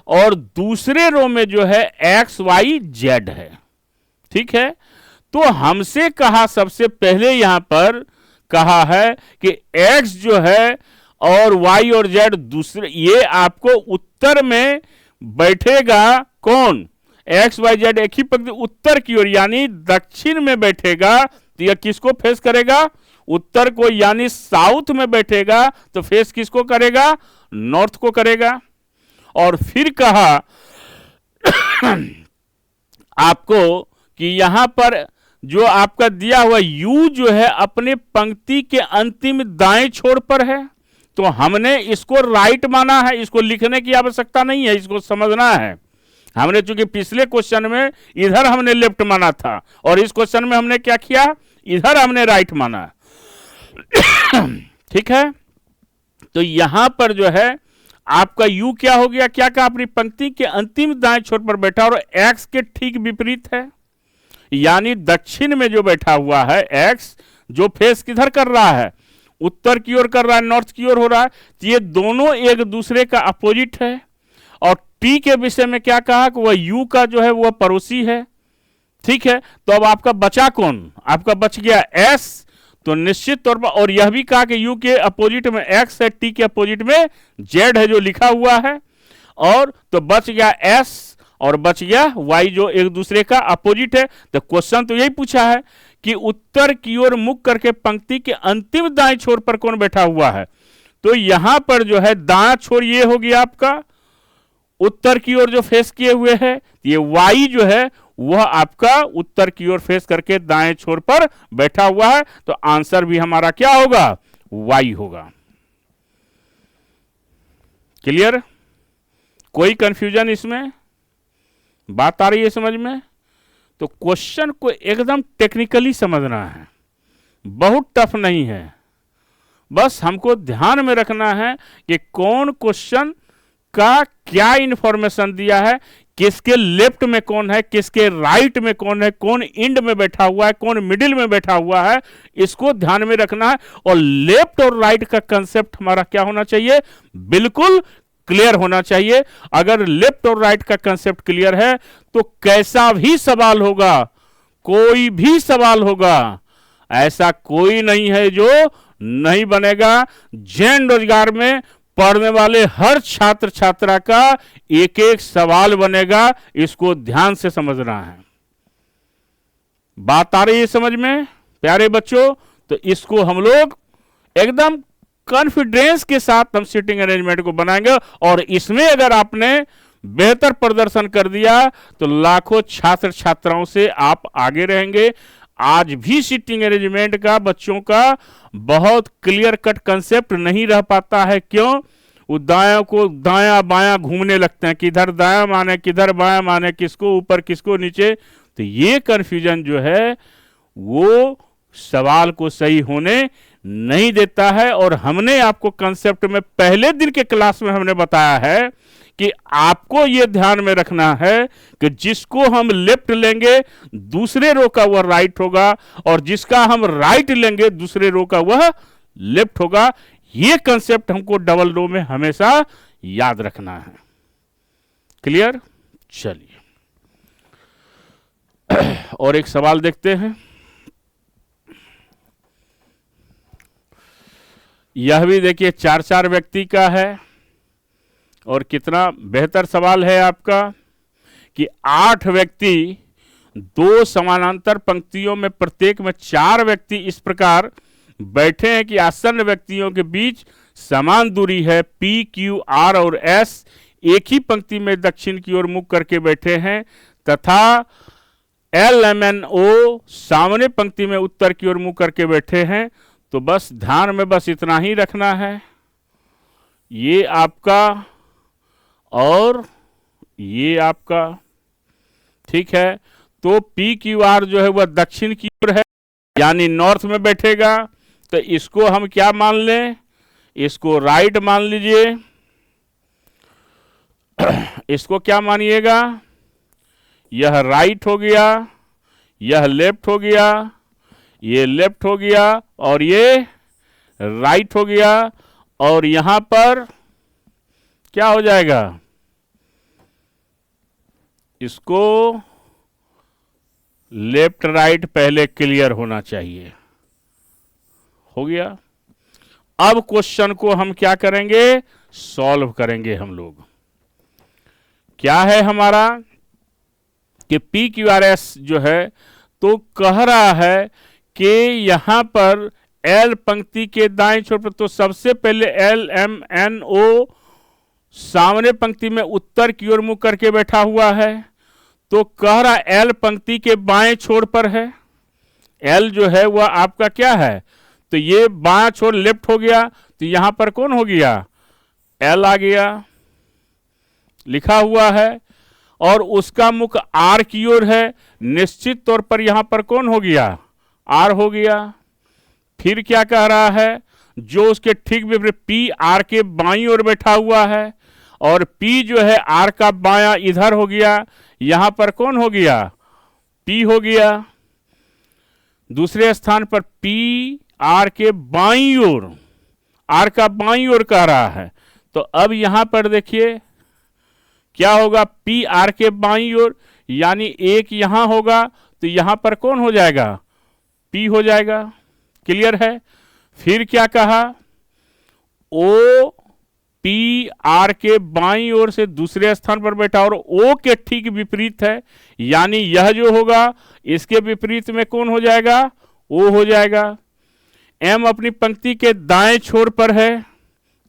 और दूसरे रो में जो है एक्स वाई जेड है, ठीक है। तो हमसे कहा, सबसे पहले यहां पर कहा है कि एक्स जो है और वाई और जेड दूसरे, ये आपको उत्तर में बैठेगा कौन? एक्स वाई जेड एक ही पंक्ति उत्तर की ओर यानी दक्षिण में बैठेगा। तो यह किसको फेस करेगा? उत्तर को, यानी साउथ में बैठेगा तो फेस किसको करेगा? नॉर्थ को करेगा। और फिर कहा आपको कि यहां पर जो आपका दिया हुआ यू जो है अपने पंक्ति के अंतिम दाएं छोर पर है, तो हमने इसको राइट माना है। इसको लिखने की आवश्यकता नहीं है, इसको समझना है। हमने चूंकि पिछले क्वेश्चन में इधर हमने लेफ्ट माना था और इस क्वेश्चन में हमने क्या किया? इधर हमने राइट माना, ठीक है। तो यहां पर जो है आपका यू क्या हो गया? क्या कहा? अपनी पंक्ति के अंतिम दाएं छोर पर बैठा और एक्स के ठीक विपरीत है, यानी दक्षिण में जो बैठा हुआ है एक्स, जो फेस किधर कर रहा है? उत्तर की ओर कर रहा है, नॉर्थ की ओर हो रहा है। तो ये दोनों एक दूसरे का अपोजिट है। और टी के विषय में क्या कहा कि वह यू का जो है वह पड़ोसी है, ठीक है। तो अब आपका बचा कौन? आपका बच गया एस। तो निश्चित तौर पर, और यह भी कहा कि यू के अपोजिट में एक्स है, टी के अपोजिट में जेड है जो लिखा हुआ है। और तो बच गया एस और बच गया वाई जो एक दूसरे का अपोजिट है। तो क्वेश्चन तो यही पूछा है कि उत्तर की ओर मुख करके पंक्ति के अंतिम दाएं छोर पर कौन बैठा हुआ है? तो यहां पर जो है दाएं छोर ये हो गया आपका उत्तर की ओर जो फेस किए हुए है। ये वाई जो है वह आपका उत्तर की ओर फेस करके दाएं छोर पर बैठा हुआ है। तो आंसर भी हमारा क्या होगा? वाई होगा। क्लियर? कोई कंफ्यूजन इसमें? बात आ रही है समझ में? तो क्वेश्चन को एकदम टेक्निकली समझना है, बहुत टफ नहीं है। बस हमको ध्यान में रखना है कि कौन क्वेश्चन का क्या इंफॉर्मेशन दिया है, किसके लेफ्ट में कौन है, किसके राइट में कौन है, कौन एंड में बैठा हुआ है, कौन मिडिल में बैठा हुआ है, इसको ध्यान में रखना है। और लेफ्ट और राइट का कंसेप्ट हमारा क्या होना चाहिए? बिल्कुल क्लियर होना चाहिए। अगर लेफ्ट और राइट का कंसेप्ट क्लियर है तो कैसा भी सवाल होगा, कोई भी सवाल होगा, ऐसा कोई नहीं है जो नहीं बनेगा। जैन रोजगार में पढ़ने वाले हर छात्र छात्रा का एक एक सवाल बनेगा। इसको ध्यान से समझना है। बात आ रही है समझ में प्यारे बच्चों? तो इसको हम लोग एकदम कॉन्फिडेंस के साथ हम सीटिंग अरेंजमेंट को बनाएंगे। और इसमें अगर आपने बेहतर प्रदर्शन कर दिया तो लाखों छात्र छात्राओं से आप आगे रहेंगे। आज भी सीटिंग अरेंजमेंट का बच्चों का बहुत क्लियर कट कंसेप्ट नहीं रह पाता है। क्यों? वो दाया को दाया बाया घूमने लगते हैं, किधर दाया माने किधर बाया माने, किसको ऊपर किसको नीचे। तो ये कंफ्यूजन जो है वो सवाल को सही होने नहीं देता है। और हमने आपको कंसेप्ट में पहले दिन के क्लास में हमने बताया है कि आपको यह ध्यान में रखना है कि जिसको हम लेफ्ट लेंगे दूसरे रो का वह राइट होगा, और जिसका हम राइट लेंगे दूसरे रो का वह लेफ्ट होगा। यह कंसेप्ट हमको डबल रो में हमेशा याद रखना है। क्लियर? चलिए और एक सवाल देखते हैं। यह भी देखिए 4-4 व्यक्ति का है और कितना बेहतर सवाल है आपका कि 8 व्यक्ति 2 समानांतर पंक्तियों में प्रत्येक में 4 व्यक्ति इस प्रकार बैठे हैं कि आसन्न व्यक्तियों के बीच समान दूरी है। P, Q, R और S एक ही पंक्ति में दक्षिण की ओर मुख करके बैठे हैं तथा L, M, N, O सामने पंक्ति में उत्तर की ओर मुख करके बैठे हैं। तो बस ध्यान में बस इतना ही रखना है, ये आपका और ये आपका, ठीक है। तो P, Q, R जो है वह दक्षिण की ओर है यानी नॉर्थ में बैठेगा, तो इसको हम क्या मान लें, इसको राइट मान लीजिए। इसको क्या मानिएगा, यह राइट हो गया, यह लेफ्ट हो गया, ये लेफ्ट हो गया और ये राइट हो गया। और यहां पर क्या हो जाएगा, इसको लेफ्ट राइट पहले क्लियर होना चाहिए, हो गया। अब क्वेश्चन को हम क्या करेंगे, सॉल्व करेंगे हम लोग। क्या है हमारा कि P, Q, R, S जो है तो कह रहा है कि यहां पर L पंक्ति के दाएं छोर पर, तो सबसे पहले L, M, N, O सामने पंक्ति में उत्तर की ओर मुख करके बैठा हुआ है। तो कह रहा L पंक्ति के बाएं छोर पर है। L जो है वह आपका क्या है, तो ये बायां छोर लेफ्ट हो गया, तो यहां पर कौन हो गया, L आ गया, लिखा हुआ है। और उसका मुख R की ओर है, निश्चित तौर पर यहां पर कौन हो गया, R हो गया। फिर क्या कह रहा है, जो उसके ठीक विपरीत P R के बाईं ओर बैठा हुआ है और P जो है R का बायां इधर हो गया, यहां पर कौन हो गया, P हो गया। दूसरे स्थान पर P R के बाईं ओर, R का बाईं ओर कह रहा है। तो अब यहां पर देखिए क्या होगा, P R के बाईं ओर यानी एक यहां होगा, तो यहां पर कौन हो जाएगा, P हो जाएगा, क्लियर है। फिर क्या कहा, O P R के बाईं ओर से दूसरे स्थान पर बैठा और O के ठीक विपरीत है, यानी यह जो होगा इसके विपरीत में कौन हो जाएगा, O हो जाएगा। M अपनी पंक्ति के दाएं छोर पर है,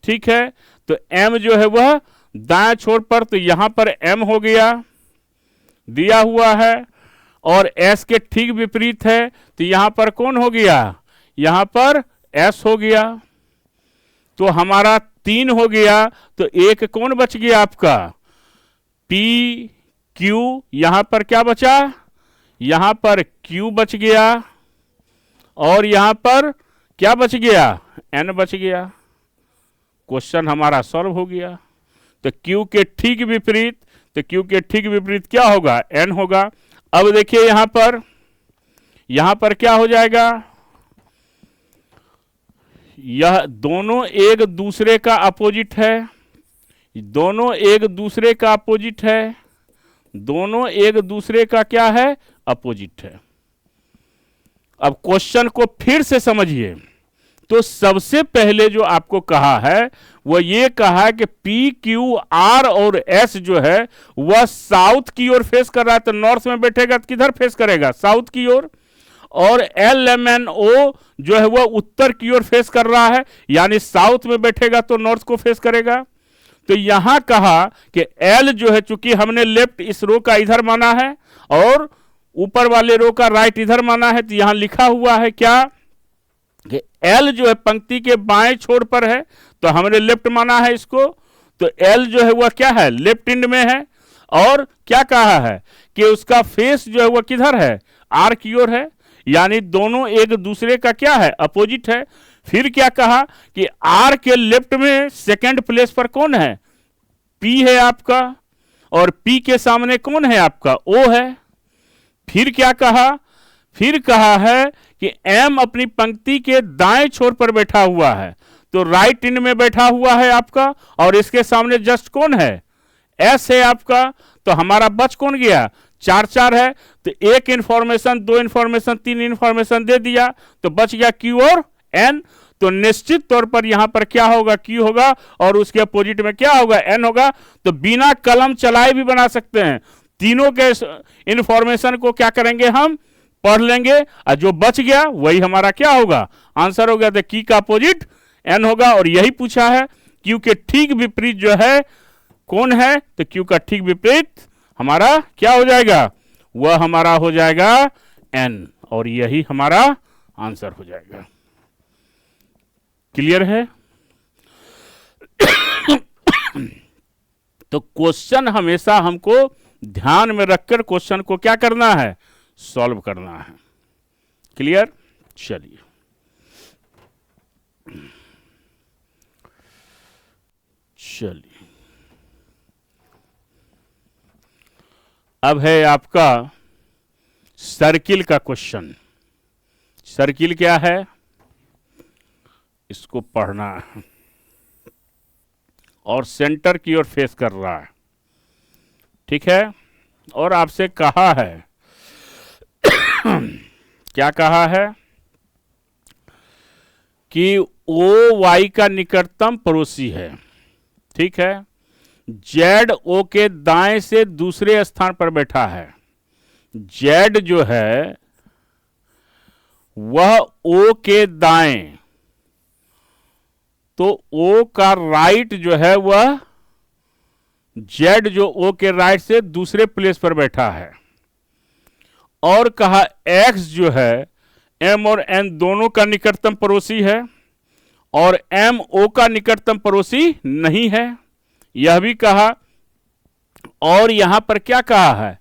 ठीक है, तो M जो है वह दाएं छोर पर, तो यहां पर M हो गया, दिया हुआ है। और S के ठीक विपरीत है, तो यहां पर कौन हो गया, यहां पर S हो गया। तो हमारा 3 हो गया, तो एक कौन बच गया आपका, P Q, यहां पर क्या बचा, यहां पर Q बच गया और यहां पर क्या बच गया, N बच गया। क्वेश्चन हमारा सॉल्व हो गया। तो Q के ठीक विपरीत, तो Q के ठीक विपरीत क्या होगा, N होगा। अब देखिए यहां पर क्या हो जाएगा, यह दोनों एक दूसरे का अपोजिट है, दोनों एक दूसरे का अपोजिट है, दोनों एक दूसरे का क्या है, अपोजिट है। अब क्वेश्चन को फिर से समझिए। तो सबसे पहले जो आपको कहा है वह ये कहा है कि P, Q, R और S जो है वह साउथ की ओर फेस कर रहा है, तो नॉर्थ में बैठेगा तो किधर फेस करेगा, साउथ की ओर। और L, M, N, O जो है वह उत्तर की ओर फेस कर रहा है, यानी साउथ में बैठेगा तो नॉर्थ को फेस करेगा। तो यहां कहा कि L जो है, चूंकि हमने लेफ्ट इस रो का इधर माना है और ऊपर वाले रो का राइट इधर माना है, तो यहां लिखा हुआ है क्या कि L जो है पंक्ति के बाएं छोर पर है, तो हमने लेफ्ट माना है इसको। तो L जो है वह क्या है, लेफ्ट एंड में है। और क्या कहा है कि उसका फेस जो है वह किधर है, R की ओर है, यानी दोनों एक दूसरे का क्या है, अपोजिट है। फिर क्या कहा कि R के लेफ्ट में सेकंड प्लेस पर कौन है, P है आपका, और P के सामने कौन है आपका, O है। फिर क्या कहा, फिर कहा है कि M अपनी पंक्ति के दाएं छोर पर बैठा हुआ है, तो राइट एंड में बैठा हुआ है आपका, और इसके सामने जस्ट कौन है, एस है आपका, तो हमारा बच कौन गया, 4 4 है, तो एक इंफॉर्मेशन, 2 इंफॉर्मेशन, 3 इंफॉर्मेशन दे दिया, तो बच गया क्यू और एन। तो निश्चित तौर पर यहां पर क्या होगा, क्यू होगा, और उसके अपोजिट में क्या होगा, एन होगा। तो बिना कलम चलाए भी बना सकते हैं, तीनों के इंफॉर्मेशन को क्या करेंगे, हम पढ़ लेंगे, और जो बच गया वही हमारा क्या होगा, आंसर होगा। तो की का अपोजिट एन होगा, और यही पूछा है। क्यू के ठीक विपरीत जो है कौन है, तो क्यू का ठीक विपरीत हमारा क्या हो जाएगा, वह हमारा हो जाएगा एन, और यही हमारा आंसर हो जाएगा। क्लियर है? तो क्वेश्चन हमेशा हमको ध्यान में रखकर क्वेश्चन को क्या करना है, सॉल्व करना है। क्लियर? चलिए चलिए, अब है आपका सर्किल का क्वेश्चन। सर्किल क्या है, इसको पढ़ना है, और सेंटर की ओर फेस कर रहा है, ठीक है। और आपसे कहा है क्या कहा है कि ओ वाई का निकटतम पड़ोसी है, ठीक है। जेड ओ के दाएं से दूसरे स्थान पर बैठा है। जेड जो है वह ओ के दाएं, तो ओ का राइट जो है वह जेड जो ओ के राइट से दूसरे प्लेस पर बैठा है। और कहा एक्स जो है एम और एन दोनों का निकटतम पड़ोसी है, और एम ओ का निकटतम पड़ोसी नहीं है, यह भी कहा। और यहां पर क्या कहा है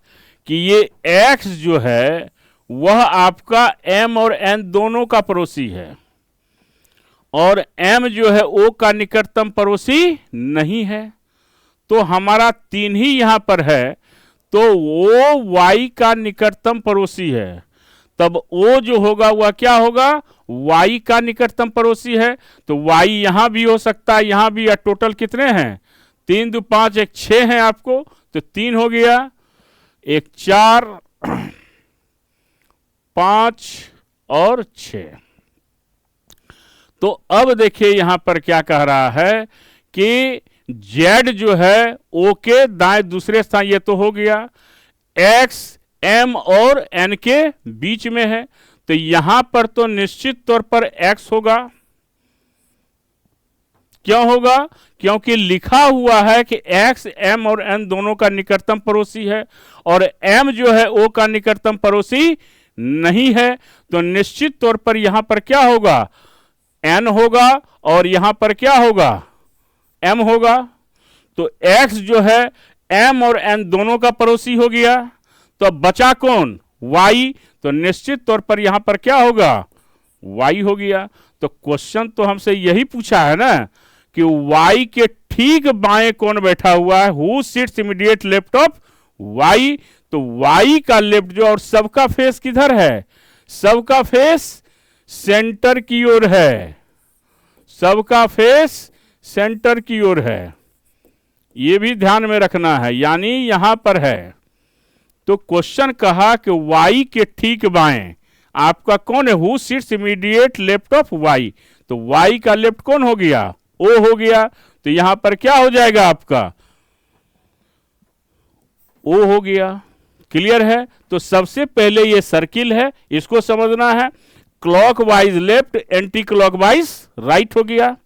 कि ये एक्स जो है वह आपका एम और एन दोनों का पड़ोसी है, और एम जो है ओ का निकटतम पड़ोसी नहीं है। तो हमारा 3 ही यहां पर है, तो ओ वाई का निकटतम पड़ोसी है, तब ओ जो होगा वह क्या होगा, वाई का निकटतम पड़ोसी है। तो वाई यहां भी हो सकता है, यहां भी, या टोटल कितने हैं, 3 2 5 1 6 हैं आपको, तो 3 हो गया, 1 4 5 और 6। तो अब देखिए यहां पर क्या कह रहा है कि जेड जो है ओ के दाएं दूसरे स्थान, ये तो हो गया, एक्स एम और एन के बीच में है, तो यहां पर तो निश्चित तौर पर एक्स होगा। क्यों होगा, क्योंकि लिखा हुआ है कि एक्स एम और एन दोनों का निकटतम पड़ोसी है, और एम जो है ओ का निकटतम पड़ोसी नहीं है। तो निश्चित तौर पर यहां पर क्या होगा, एन होगा, और यहां पर क्या होगा, एम होगा। तो एक्स जो है एम और एन दोनों का पड़ोसी हो गया, तो अब बचा कौन, वाई। तो निश्चित तौर पर यहां पर क्या होगा, वाई हो गया। तो क्वेश्चन तो हमसे यही पूछा है ना कि वाई के ठीक बाएं कौन बैठा हुआ है, who sits immediate left of Y. तो वाई का लेफ्ट जो, और सबका फेस किधर है, सबका फेस सेंटर की ओर है, सबका फेस सेंटर की ओर है, ये भी ध्यान में रखना है, यानी यहां पर है। तो क्वेश्चन कहा कि वाई के ठीक बाएं आपका कौन है, who sits immediate left of Y. तो वाई का लेफ्ट कौन हो गया, ओ हो गया। तो यहां पर क्या हो जाएगा आपका, ओ हो गया। क्लियर है? तो सबसे पहले ये सर्किल है, इसको समझना है। Clockwise left, anti clockwise right हो गया,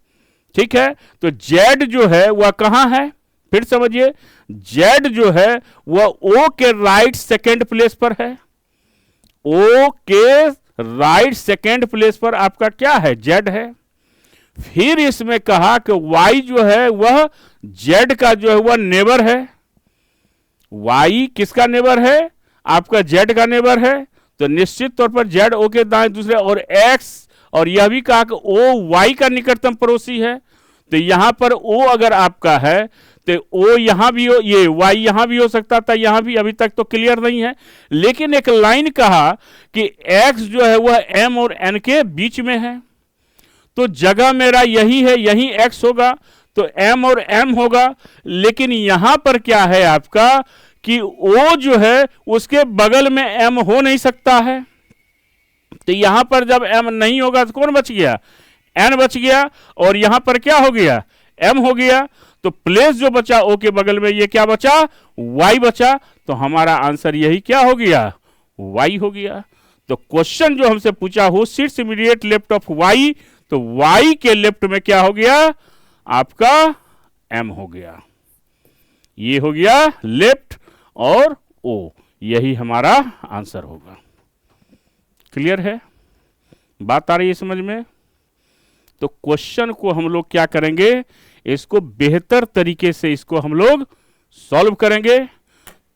ठीक है। तो जेड जो है वह कहां है, फिर समझिए, जेड जो है वह ओ के राइट सेकेंड प्लेस पर है, ओ के राइट सेकेंड प्लेस पर आपका क्या है, जेड है। फिर इसमें कहा कि वाई जो है वह जेड का जो है वह नेबर है। वाई किसका नेबर है, आपका जेड का नेबर है। तो निश्चित तौर पर जेड ओ के दाएं दूसरे, और एक्स, और यह भी कहा कि ओ वाई का निकटतम पड़ोसी है। तो यहां पर ओ अगर आपका है तो ओ यहां भी हो, ये वाई यहां भी हो सकता था, यहां भी, अभी तक तो क्लियर नहीं है। लेकिन एक लाइन कहा कि एक्स जो है वह एम और एन के बीच में है, तो जगह मेरा यही है, यही एक्स होगा। तो m और m होगा। लेकिन यहां पर क्या है आपका कि o जो है उसके बगल में m हो नहीं सकता है, तो यहां पर जब m नहीं होगा तो कौन बच गया, n बच गया, और यहां पर क्या हो गया, m हो गया। तो प्लेस जो बचा o के बगल में, ये क्या बचा, y बचा। तो हमारा आंसर यही क्या हो गया, y हो गया। तो क्वेश्चन जो हमसे पूछा who sits immediate left of y, तो y के लेफ्ट में क्या हो गया आपका m हो गया। ये हो गया लेफ्ट और o, यही हमारा आंसर होगा। क्लियर है, बात आ रही है समझ में। तो क्वेश्चन को हम लोग क्या करेंगे, इसको बेहतर तरीके से इसको हम लोग सॉल्व करेंगे।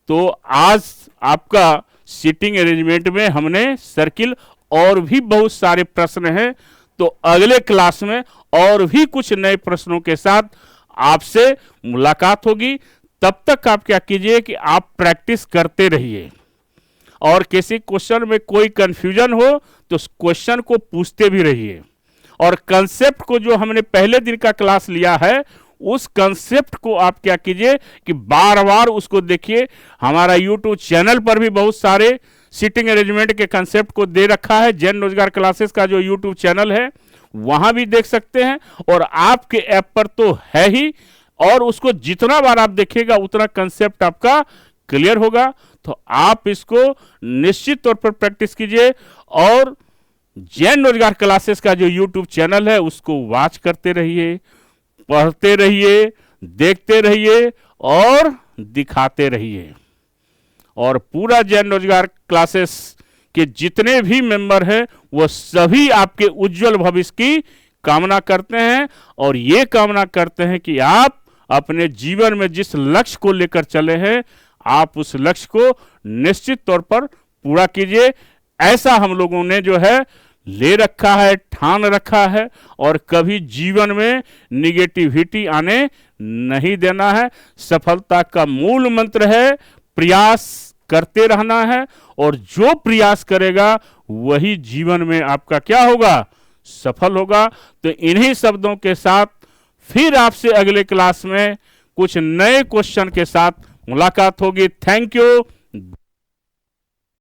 तो आज आपका सीटिंग अरेंजमेंट में हमने सर्किल, और भी बहुत सारे प्रश्न हैं, तो अगले क्लास में और भी कुछ नए प्रश्नों के साथ आपसे मुलाकात होगी। तब तक आप क्या कीजिए कि आप प्रैक्टिस करते रहिए, और किसी क्वेश्चन में कोई कंफ्यूजन हो तो क्वेश्चन को पूछते भी रहिए, और कंसेप्ट को जो हमने पहले दिन का क्लास लिया है उस कंसेप्ट को आप क्या कीजिए कि बार बार उसको देखिए। हमारा यूट्यूब चैनल पर भी बहुत सारे सीटिंग अरेंजमेंट के कंसेप्ट को दे रखा है। जैन रोजगार क्लासेस का जो यूट्यूब चैनल है वहां भी देख सकते हैं, और आपके ऐप पर तो है ही, और उसको जितना बार आप देखिएगा उतना कंसेप्ट आपका क्लियर होगा। तो आप इसको निश्चित तौर पर प्रैक्टिस कीजिए, और जैन रोजगार क्लासेस का जो यूट्यूब चैनल है उसको वॉच करते रहिए, पढ़ते रहिए, देखते रहिए और दिखाते रहिए। और पूरा जैन रोजगार क्लासेस के जितने भी मेंबर हैं वो सभी आपके उज्जवल भविष्य की कामना करते हैं, और ये कामना करते हैं कि आप अपने जीवन में जिस लक्ष्य को लेकर चले हैं आप उस लक्ष्य को निश्चित तौर पर पूरा कीजिए। ऐसा हम लोगों ने जो है ले रखा है, ठान रखा है, और कभी जीवन में निगेटिविटी आने नहीं देना है। सफलता का मूल मंत्र है प्रयास करते रहना है, और जो प्रयास करेगा वही जीवन में आपका क्या होगा, सफल होगा। तो इन्हीं शब्दों के साथ फिर आपसे अगले क्लास में कुछ नए क्वेश्चन के साथ मुलाकात होगी। Thank you.